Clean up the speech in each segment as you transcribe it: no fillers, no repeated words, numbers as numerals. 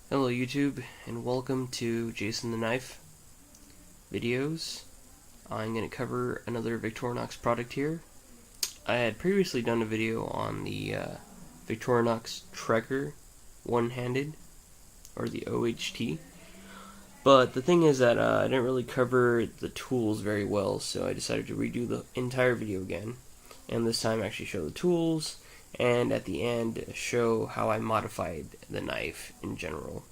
Hello YouTube, and welcome to Jason the Knife videos. I'm going to cover another Victorinox product here. I had previously done a video on the Victorinox Trekker one-handed, or the OHT, but the thing is that I didn't really cover the tools very well, so I decided to redo the entire video again, and this time actually show the tools, and at the end show how I modified the knife in general.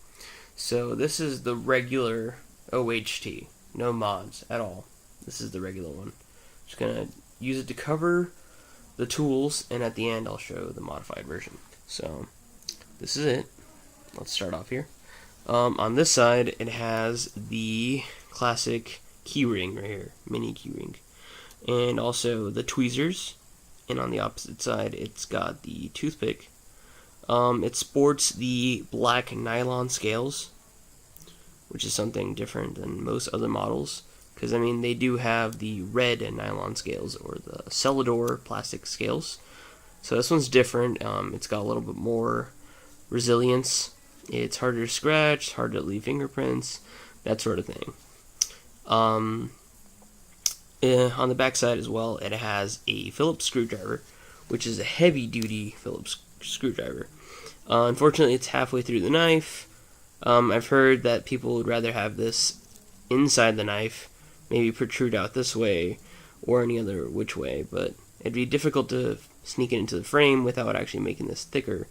So this is the regular OHT, no mods at all. This is the regular one. Just gonna use it to cover the tools, and at the end I'll show the modified version. So this is it. Let's start off here. On this side it has the classic keyring right here, mini keyring, and also the tweezers. And on the opposite side, it's got the toothpick. It sports the black nylon scales, which is something different than most other models. Because, I mean, they do have the red nylon scales, or the Celador plastic scales. So this one's different. It's got a little bit more resilience. It's harder to scratch, harder to leave fingerprints, that sort of thing. On the back side as well, it has a Phillips screwdriver, which is a heavy-duty Phillips screwdriver. Unfortunately, it's halfway through the knife. I've heard that people would rather have this inside the knife, maybe protrude out this way, or any other which way, but it'd be difficult to sneak it into the frame without actually making this thicker,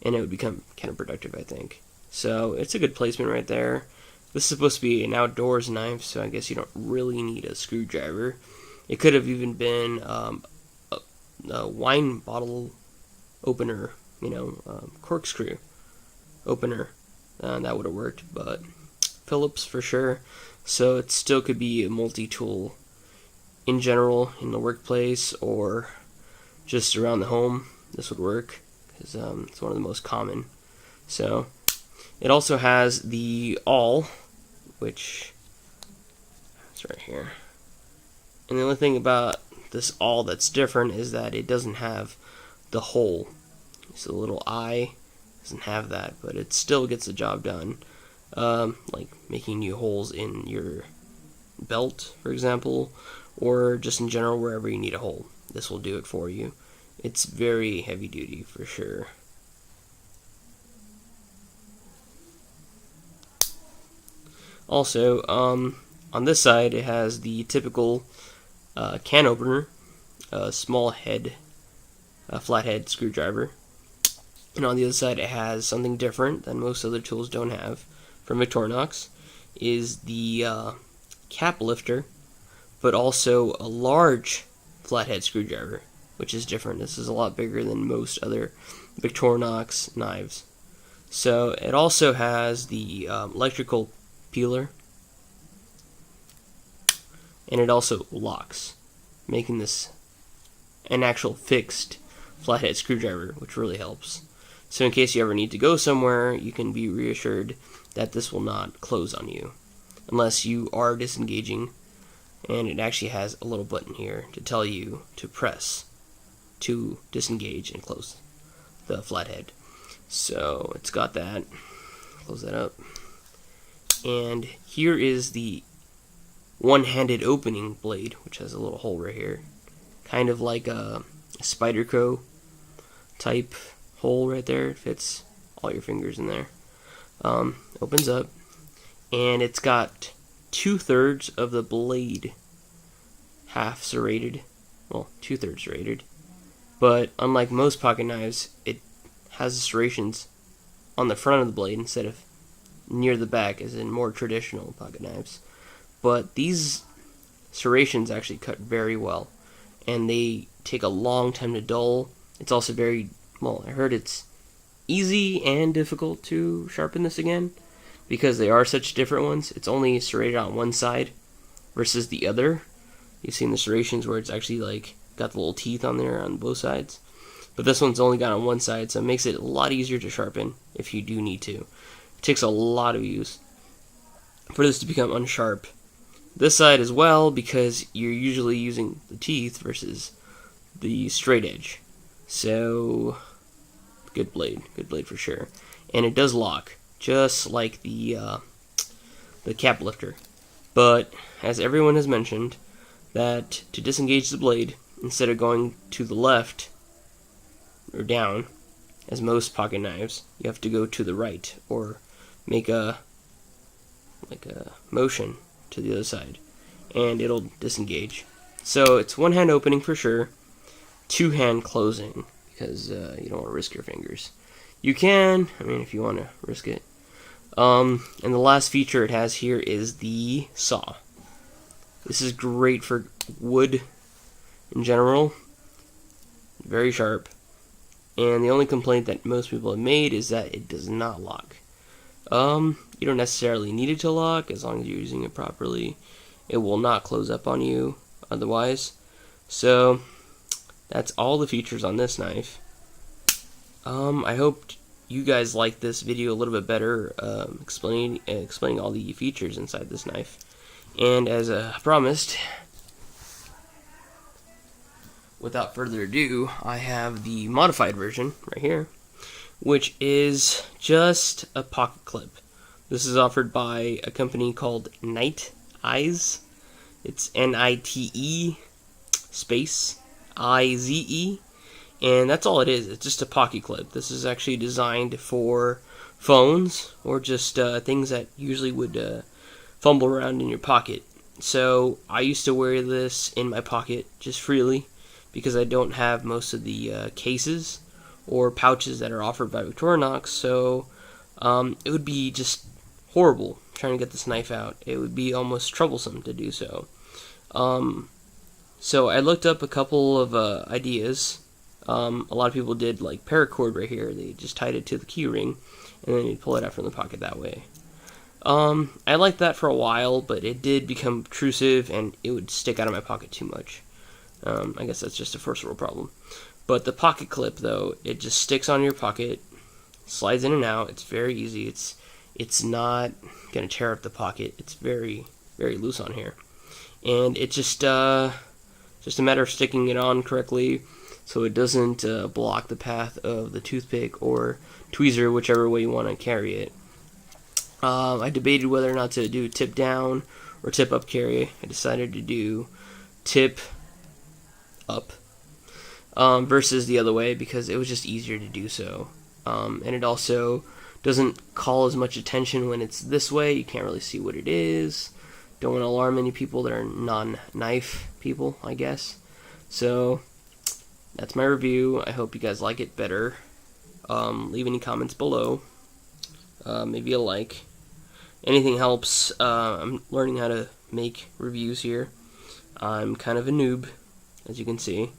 and it would become counterproductive, I think. So it's a good placement right there. This is supposed to be an outdoors knife, so I guess you don't really need a screwdriver. It could have even been a wine bottle opener, corkscrew opener. That would have worked, but Phillips for sure. So it still could be a multi-tool in general in the workplace or just around the home. This would work because it's one of the most common. So it also has the awl, which is right here. And the only thing about this awl that's different is that it doesn't have the hole. It's a little eye, doesn't have that, but it still gets the job done. Like making new holes in your belt, for example, or just in general wherever you need a hole. This will do it for you. It's very heavy duty for sure. Also, on this side, it has the typical can opener, small head, flathead screwdriver. And on the other side, it has something different than most other tools don't have from Victorinox, is the cap lifter, but also a large flathead screwdriver, which is different. This is a lot bigger than most other Victorinox knives. So it also has the electrical peeler, and it also locks, making this an actual fixed flathead screwdriver, which really helps. So in case you ever need to go somewhere, you can be reassured that this will not close on you unless you are disengaging, and it actually has a little button here to tell you to press to disengage and close the flathead. So it's got that. Close that up. And here is the one-handed opening blade, which has a little hole right here, kind of like a Spyderco type hole right there. It fits all your fingers in there. Opens up, and it's got 2/3 of the blade half serrated, well, 2/3 serrated, but unlike most pocket knives, it has the serrations on the front of the blade instead of near the back, as in more traditional pocket knives. But these serrations actually cut very well, and they take a long time to dull. It's also very, well, I heard it's easy and difficult to sharpen this again, because they are such different ones. It's only serrated on one side versus the other. You've seen the serrations where it's actually like got the little teeth on there on both sides, but this one's only got on one side, so it makes it a lot easier to sharpen if you do need to. It takes a lot of use for this to become unsharp. This side as well, because you're usually using the teeth versus the straight edge. So good blade for sure. And it does lock. just like the cap lifter. But as everyone has mentioned, that to disengage the blade, instead of going to the left or down, as most pocket knives, you have to go to the right or make a motion to the other side, and it'll disengage. So it's one hand opening for sure, two hand closing, because you don't want to risk your fingers. You can, I mean, if you want to risk it. And the last feature it has here is the saw. This is great for wood in general. Very sharp. And the only complaint that most people have made is that it does not lock. You don't necessarily need it to lock as long as you're using it properly. It will not close up on you otherwise. So that's all the features on this knife. I hope you guys like this video a little bit better, explaining all the features inside this knife. And as promised, without further ado, I have the modified version right here, which is just a pocket clip. This is offered by a company called Nite Eyes. It's N-I-T-E space I-Z-E. And that's all it is. It's just a pocket clip. This is actually designed for phones or just things that usually would fumble around in your pocket. So I used to wear this in my pocket just freely because I don't have most of the cases or pouches that are offered by Victorinox. So it would be just horrible trying to get this knife out. It would be almost troublesome to do so. So I looked up a couple of ideas. A lot of people did like paracord right here. They just tied it to the key ring and then you'd pull it out from the pocket that way. I liked that for a while, but it did become obtrusive and it would stick out of my pocket too much. I guess that's just a first world problem. But the pocket clip, though, it just sticks on your pocket, slides in and out. It's very easy. It's not gonna tear up the pocket. It's very, very loose on here, and it's just a matter of sticking it on correctly so it doesn't block the path of the toothpick or tweezer, whichever way you want to carry it. I debated whether or not to do tip down or tip up carry. I decided to do tip up versus the other way because it was just easier to do so. And it also doesn't call as much attention when it's this way. You can't really see what it is. Don't want to alarm any people that are non-knife people, I guess. So that's my review. I hope you guys like it better. Leave any comments below. Maybe a like. Anything helps. I'm learning how to make reviews here. I'm kind of a noob, as you can see.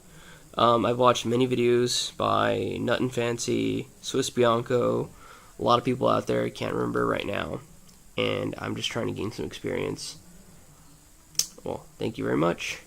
I've watched many videos by Nut and Fancy, Swiss Bianco, a lot of people out there I can't remember right now, and I'm just trying to gain some experience. Well, thank you very much.